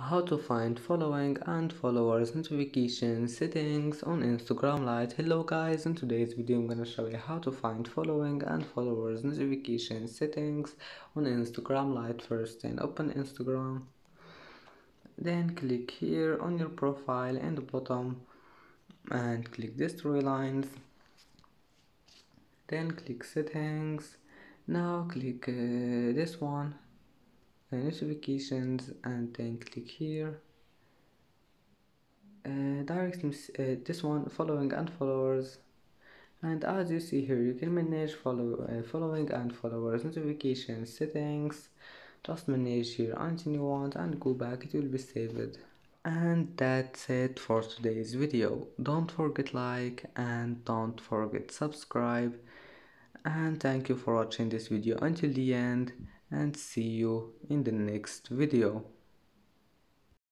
How to find following and followers notification settings on Instagram Lite. Hello guys, in today's video I'm gonna show you how to find following and followers notification settings on Instagram Lite. First, then open Instagram, then click here on your profile in the bottom and click these three lines, then click settings. Now click this one, notifications, and then click here, this one, following and followers. And as you see here, you can manage following and followers notification settings. Just manage here until you want and go back, it will be saved. And that's it for today's video. Don't forget like and don't forget subscribe, and thank you for watching this video until the end, and see you in the next video.